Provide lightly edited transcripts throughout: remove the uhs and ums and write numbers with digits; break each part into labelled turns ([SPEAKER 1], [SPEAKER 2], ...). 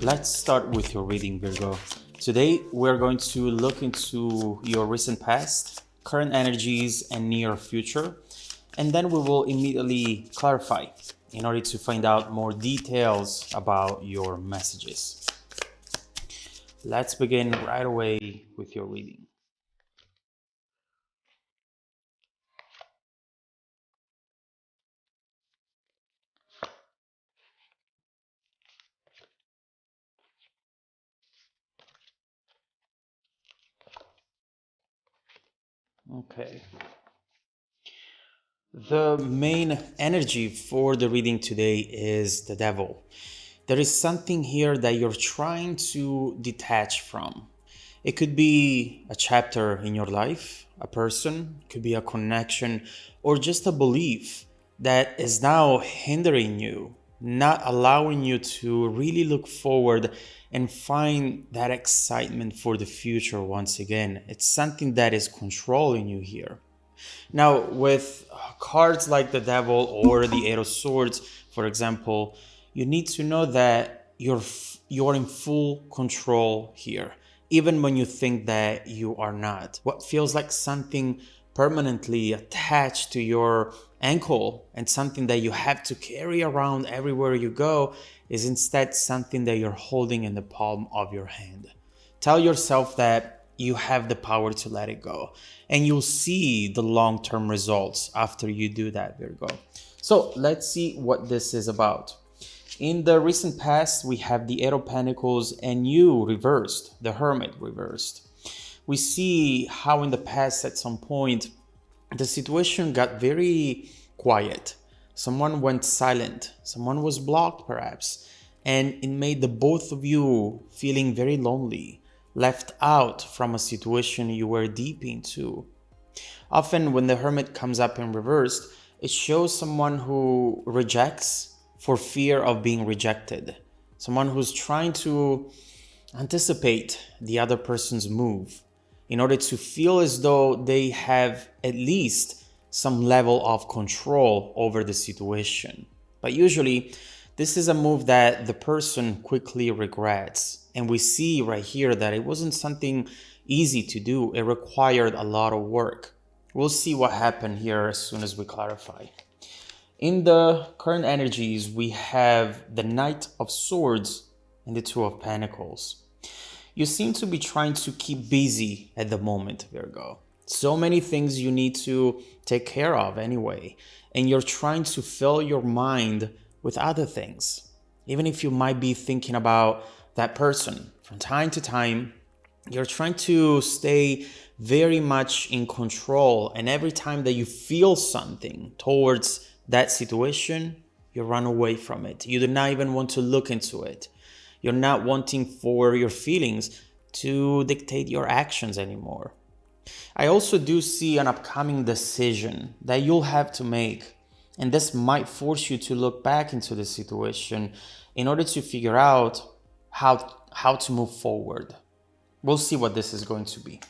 [SPEAKER 1] Let's start with your reading, Virgo. Today, we're going to look into your recent past, current energies, and near future. And then we will immediately clarify in order to find out more details about your messages. Let's begin right away with your reading. Okay. The main energy for the reading today is the devil. There is something here that you're trying to detach from. It could be a chapter in your life, a person, it could be a connection, or just a belief that is now hindering you, not allowing you to really look forward and find that excitement for the future once again. It's something that is controlling you here. Now, with cards like the Devil or the Eight of Swords, for example, you need to know that you're in full control here, even when you think that you are not. What feels like something permanently attached to your ankle and something that you have to carry around everywhere you go is instead something that you're holding in the palm of your hand. Tell yourself that you have the power to let it go, and you'll see the long-term results after you do that, Virgo. So let's see what this is about. In the recent past, we have the Eight of Pentacles and you reversed, the Hermit reversed. We see how in the past at some point the situation got very quiet. Someone went silent, someone was blocked perhaps, and it made the both of you feeling very lonely, left out from a situation you were deep into. Often when the Hermit comes up in reversed, it shows someone who rejects for fear of being rejected. Someone who's trying to anticipate the other person's move in order to feel as though they have at least some level of control over the situation. But usually, this is a move that the person quickly regrets. And we see right here that it wasn't something easy to do. It required a lot of work. We'll see what happened here as soon as we clarify. In the current energies, we have the Knight of Swords and the Two of Pentacles. You seem to be trying to keep busy at the moment, Virgo. So many things you need to take care of anyway. And you're trying to fill your mind with other things. Even if you might be thinking about that person from time to time, you're trying to stay very much in control. And every time that you feel something towards that situation, you run away from it. You do not even want to look into it. You're not wanting for your feelings to dictate your actions anymore. I also do see an upcoming decision that you'll have to make. And this might force you to look back into the situation in order to figure out how to move forward. We'll see what this is going to be.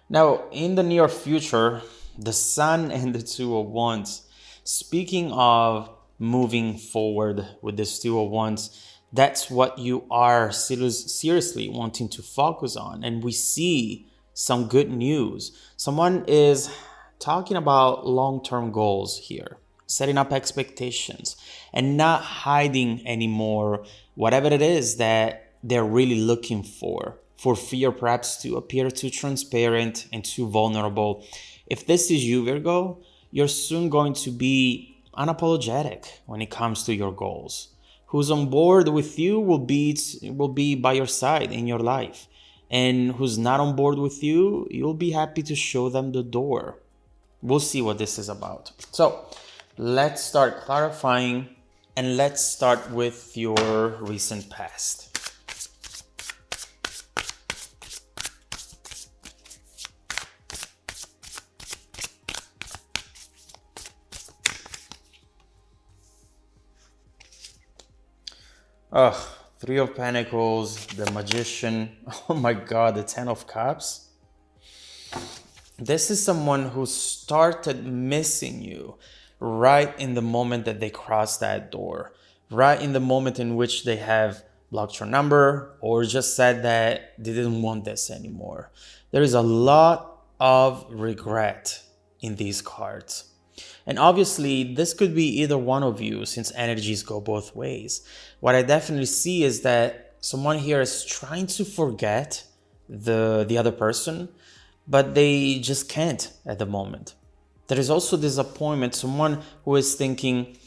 [SPEAKER 1] Now, in the near future, the Sun and the Two of Wands. Speaking of moving forward with this Two of Wands, that's what you are seriously wanting to focus on. And we see some good news. Someone is talking about long-term goals here, setting up expectations and not hiding anymore whatever it is that they're really looking for fear perhaps to appear too transparent and too vulnerable. If this is you, Virgo, you're soon going to be unapologetic when it comes to your goals. Who's on board with you will be by your side in your life. And who's not on board with you, you'll be happy to show them the door. We'll see what this is about. So let's start clarifying, and let's start with your recent past. Three of Pentacles, the Magician, oh my God, the Ten of Cups. This is someone who started missing you right in the moment that they crossed that door, right in the moment in which they have blocked your number, or just said that they didn't want this anymore. There is a lot of regret in these cards. And obviously, this could be either one of you since energies go both ways. What I definitely see is that someone here is trying to forget the other person, but they just can't at the moment. There is also disappointment, someone who is thinking,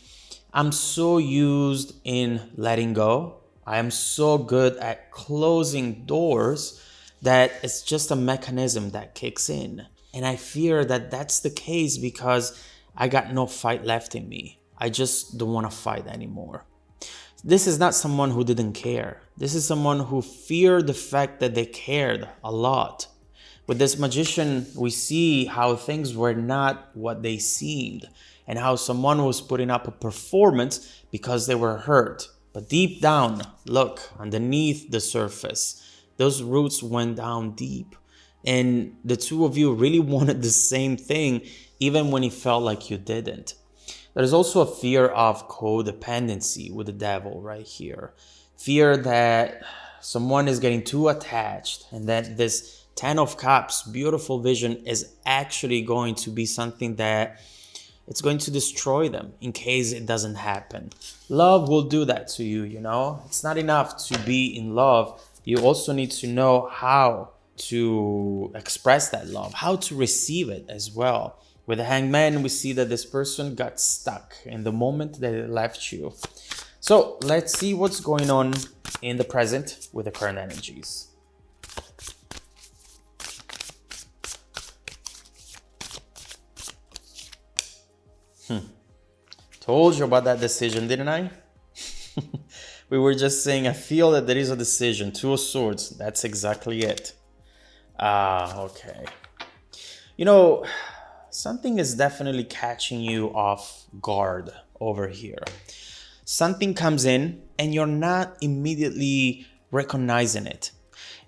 [SPEAKER 1] I'm so used in letting go. I am so good at closing doors that it's just a mechanism that kicks in. And I fear that that's the case because I got no fight left in me. I just don't want to fight anymore. This is not someone who didn't care. This is someone who feared the fact that they cared a lot. With this magician, we see how things were not what they seemed and how someone was putting up a performance because they were hurt. But deep down, look, underneath the surface, those roots went down deep. And the two of you really wanted the same thing, even when it felt like you didn't. There's also a fear of codependency with the devil right here. Fear that someone is getting too attached and that this 10 of Cups, beautiful vision, is actually going to be something that it's going to destroy them in case it doesn't happen. Love will do that to you, you know? It's not enough to be in love. You also need to know how to express that love, how to receive it as well. With the Hangman, we see that this person got stuck in the moment that it left you. So let's see what's going on in the present with the current energies. Told you about that decision, didn't I? We were just saying, I feel that there is a decision. Two of Swords, that's exactly it. Okay. You know, something is definitely catching you off guard over here. Something comes in and you're not immediately recognizing it.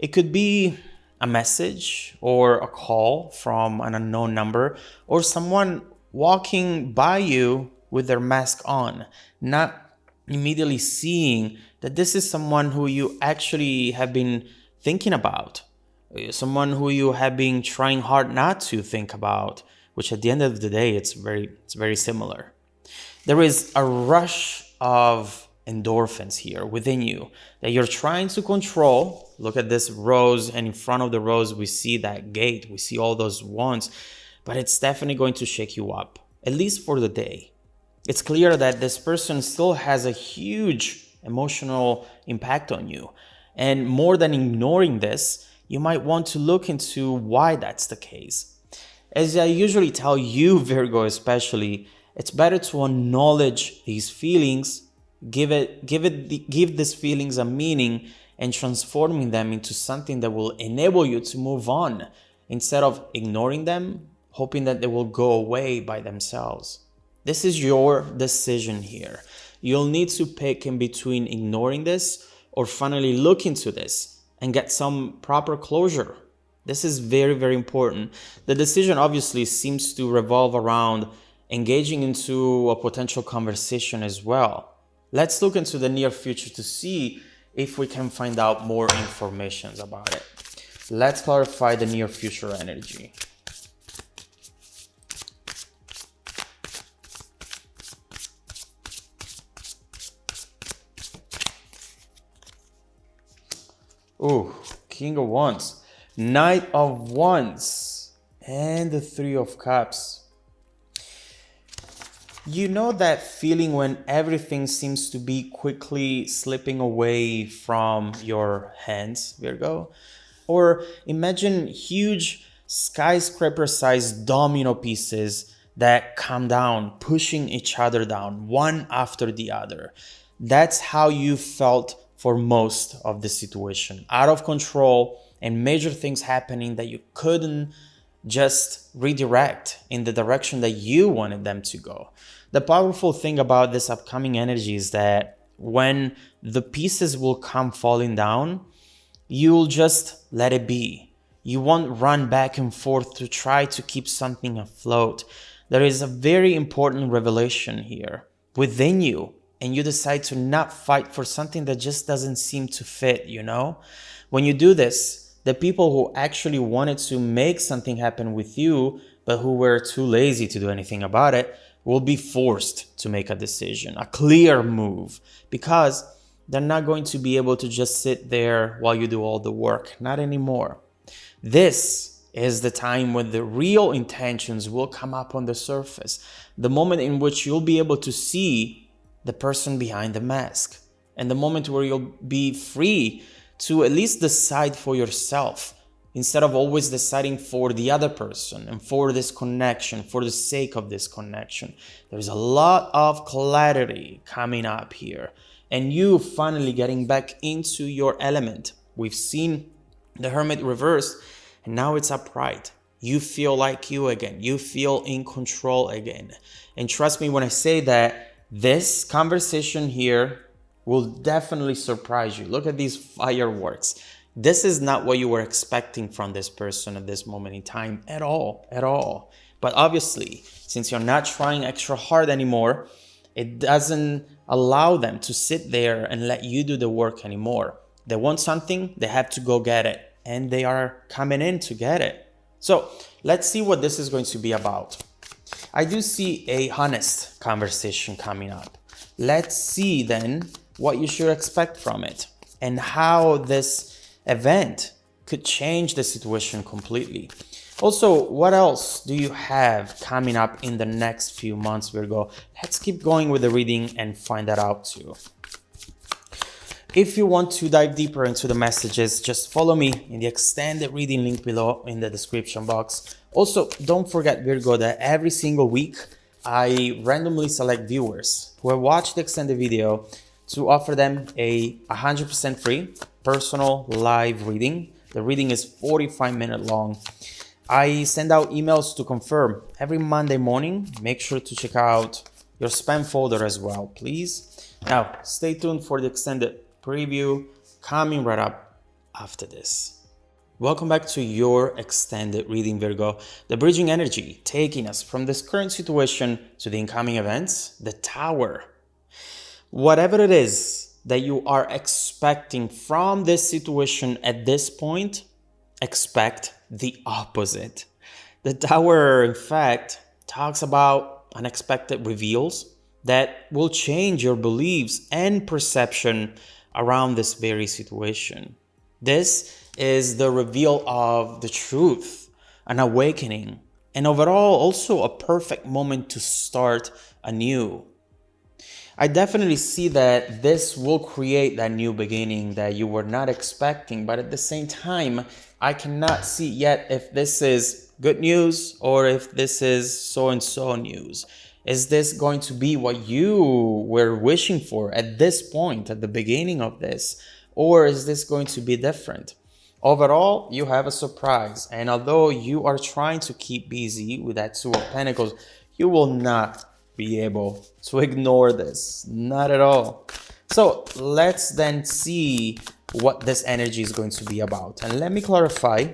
[SPEAKER 1] It could be a message or a call from an unknown number or someone walking by you with their mask on, not immediately seeing that this is someone who you actually have been thinking about, someone who you have been trying hard not to think about, which at the end of the day, it's very similar. There is a rush of endorphins here within you that you're trying to control. Look at this rose, and in front of the rose, we see that gate, we see all those wands, but it's definitely going to shake you up, at least for the day. It's clear that this person still has a huge emotional impact on you. And more than ignoring this, you might want to look into why that's the case. As I usually tell you, Virgo especially, it's better to acknowledge these feelings, give these feelings a meaning, and transforming them into something that will enable you to move on, instead of ignoring them, hoping that they will go away by themselves. This is your decision here. You'll need to pick in between ignoring this or finally look into this and get some proper closure. This is very important. The decision obviously seems to revolve around engaging into a potential conversation as well. Let's look into the near future to see if we can find out more information about it. Let's clarify the near future energy. Ooh, King of Wands, Knight of Wands, and the Three of Cups. You know that feeling when everything seems to be quickly slipping away from your hands, Virgo? Or imagine huge skyscraper-sized domino pieces that come down, pushing each other down, one after the other. That's how you felt for most of the situation, out of control and major things happening that you couldn't just redirect in the direction that you wanted them to go. The powerful thing about this upcoming energy is that when the pieces will come falling down, you'll just let it be. You won't run back and forth to try to keep something afloat. There is a very important revelation here within you. and you decide to not fight for something that just doesn't seem to fit, you know? When you do this, the people who actually wanted to make something happen with you, but who were too lazy to do anything about it, will be forced to make a decision, a clear move, because they're not going to be able to just sit there while you do all the work. Not anymore. This is the time when the real intentions will come up on the surface, the moment in which you'll be able to see the person behind the mask, and the moment where you'll be free to at least decide for yourself, instead of always deciding for the other person and for this connection, for the sake of this connection. There's a lot of clarity coming up here, and you finally getting back into your element. We've seen the Hermit reversed, and now it's upright. You feel like you again. You feel in control again. And trust me when I say that this conversation here will definitely surprise you. Look at these fireworks. This is not what you were expecting from this person at this moment in time at all. But obviously, since you're not trying extra hard anymore, it doesn't allow them to sit there and let you do the work anymore. They want something, they have to go get it. And they are coming in to get it. So let's see what this is going to be about. I do see a honest conversation coming up. Let's see then what you should expect from it and how this event could change the situation completely. Also, what else do you have coming up in the next few months, Virgo? Let's keep going with the reading and find that out too. If you want to dive deeper into the messages, just follow me in the extended reading link below in the description box. Also, don't forget, Virgo, that every single week I randomly select viewers who have watched the extended video to offer them a 100% free personal live reading. The reading is 45-minute long. I send out emails to confirm every Monday morning. Make sure to check out your spam folder as well, please. Now, stay tuned for the extended preview coming right up after this. Welcome back to your extended reading, Virgo. The bridging energy taking us from this current situation to the incoming events, the Tower. Whatever it is that you are expecting from this situation at this point, expect the opposite. The Tower, in fact, talks about unexpected reveals that will change your beliefs and perception around this very situation. This is the reveal of the truth, an awakening, and overall also a perfect moment to start anew. I definitely see that this will create that new beginning that you were not expecting, but at the same time, I cannot see yet if this is good news or if this is so-and-so news. Is this going to be what you were wishing for at this point, at the beginning of this? Or is this going to be different? Overall, you have a surprise. And although you are trying to keep busy with that Two of Pentacles, you will not be able to ignore this. Not at all. So let's then see what this energy is going to be about. And let me clarify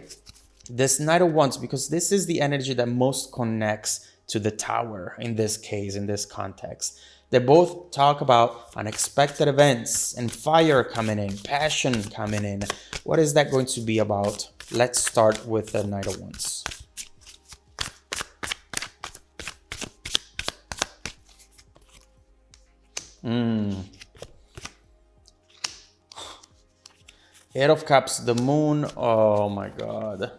[SPEAKER 1] this Knight of Wands, because this is the energy that most connects to the Tower in this case, in this context. They both talk about unexpected events and fire coming in, passion coming in. What is that going to be about? Let's start with the Knight of Wands. Eight of Cups, the Moon. Oh my God.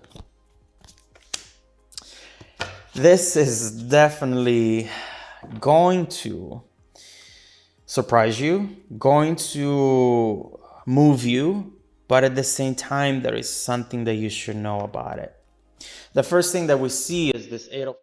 [SPEAKER 1] This is definitely going to surprise you, going to move you, but at the same time, there is something that you should know about it. The first thing that we see is this Eight of